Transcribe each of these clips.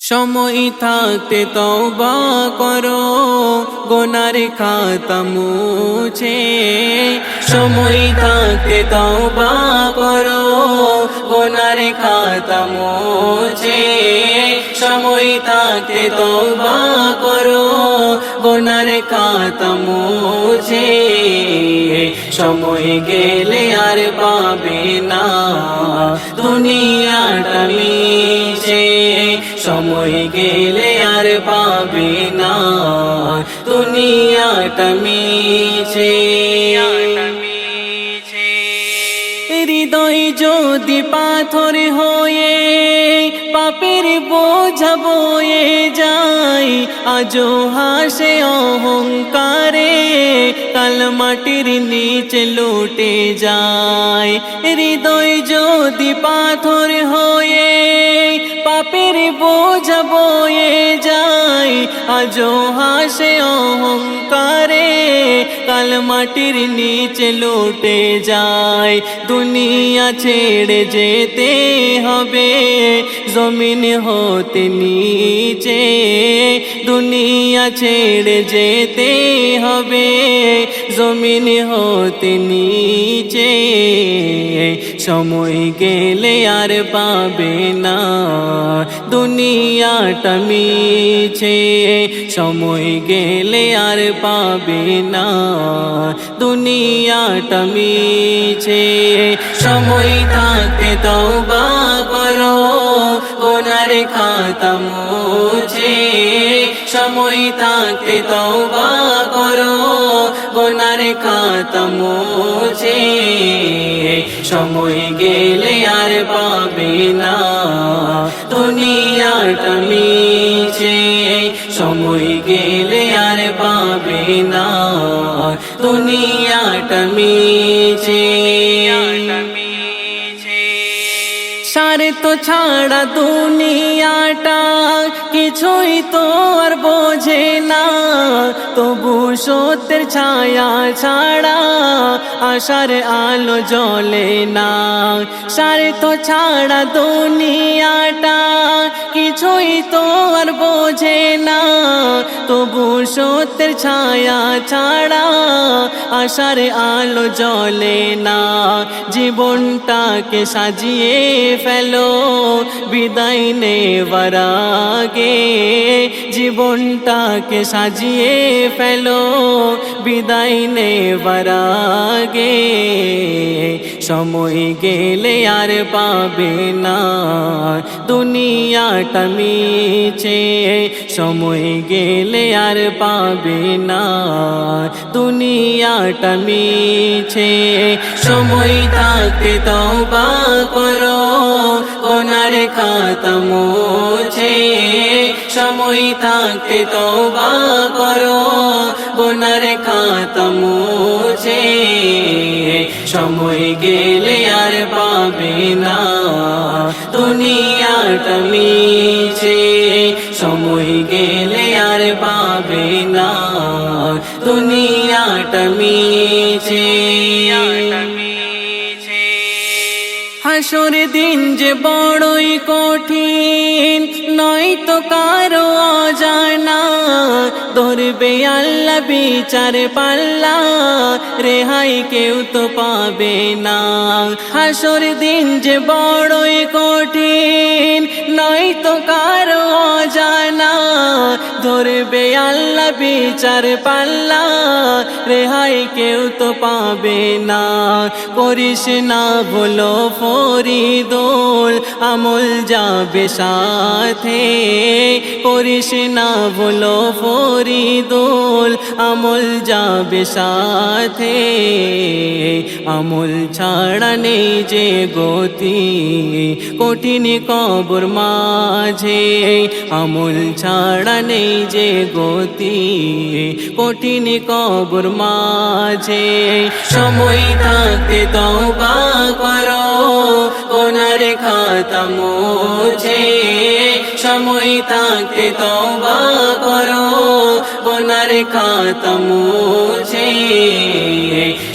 সময় থাকতে তওবা করো, গুনার খাতা মুছে। সময় থাকতে তওবা করো, গুনার খাতা মুছে। সময় থাকতে তওবা করো, গুনার খাতা মুছে। সময় গেলে আর পাবে না দুনিয়াটা মিছে। সময় গেলে আর পাবে না দুনিয়াটা মিছে। হৃদয় যদি পাথর হয়ে পাপের বোঝা বয়ে যায়, আজও হাসে অহংকারে, কাল মাটির নিচে লুটে যায়। হৃদয় যদি পাথর হয়ে পাপের বোঝা বয়ে যায়, আজও হাসে অহংকারে, কাল মাটির নিচে লুটে যায়। দুনিয়া ছেড়ে যেতে হবে জমিন হতে নিচে। দুনিয়া ছেড়ে যেতে হবে জমিন হতে নিচে। সময় গেলে আর পাবে না দুনিয়াটা মিছে। সময় গেলে আর পাবে না দুনিয়াটা মিছে। সময় থাকতে তওবা করো, গুনার খাতা মুছে। সময় থাকতে তওবা করো, গুনার খাতা মুছে। সময় গেলে আর পাবে না দুনিয়াটা মিছে। সময় গেলে আর পাবে না দুনিয়াটা মিছে। স্বার্থ ছাড়া দুনিয়াটা কিছুই তো আর বোঝে না, তবু সত্যের ছায়া ছাড়া আশার আলো জ্বলে না। স্বার্থ ছাড়া দুনিয়াটা কিছুই তো আর বোঝে না, তবু সত্যের ছায়া ছাড়া আশার আলো জ্বলে না। জীবনটাকে সাজিয়ে ফেলো বিদায় নেবার আগে। জীবনটাকে সাজিয়ে ফেলো বিদায় নেবার আগে। সময় গেলে আর পাবে না দুনিয়াটা মিছে। সময় গেলে আর পাবে না দুনিয়াটা মিছে। সময় থাকতে তওবা করো, গুনার খাতা মুছে। সময় থাকতে তওবা করো, গুনার খাতা মুছে। সময় গেলে আর পাবে না দুনিয়াটা মিছে। সময় গেলে আর পাবে না দুনিয়াটা মিছে। হাসর দিন যে বড়ই কঠিন নয়তো কারো অজানা, ধরবে আল্লাহ বিচার পাল্লা, রেহাই কেউ তো পাবে না। হাসর দিন যে বড়ই কঠিন নয়তো কারো অজানা, ধরবে আল্লাহ বিচার পাল্লা, রেহাই কেউ তো পাবে না। করিস না বলো ফরিদুল, আমল যাবে সাথে। করিস না বলো ফরিদুল, আমল যাবে সাথে। আমল ছাড়া নেই যে গতি কঠিন কবর মাঝে। আমল ছাড়া নেই যে গতি কঠিন কবর মাঝে। সময় থাকতে তওবা করো, গুনার খাতা মুছে। সময় থাকতে তওবা করো, গুনার খাতা মুছে।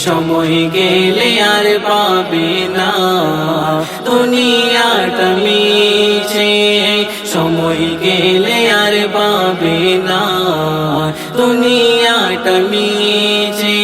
সময় গেলে আর পাবে না দুনিয়াটা মিছে। সময় গেলে আর পাবে না দুনিয়াটা মিছে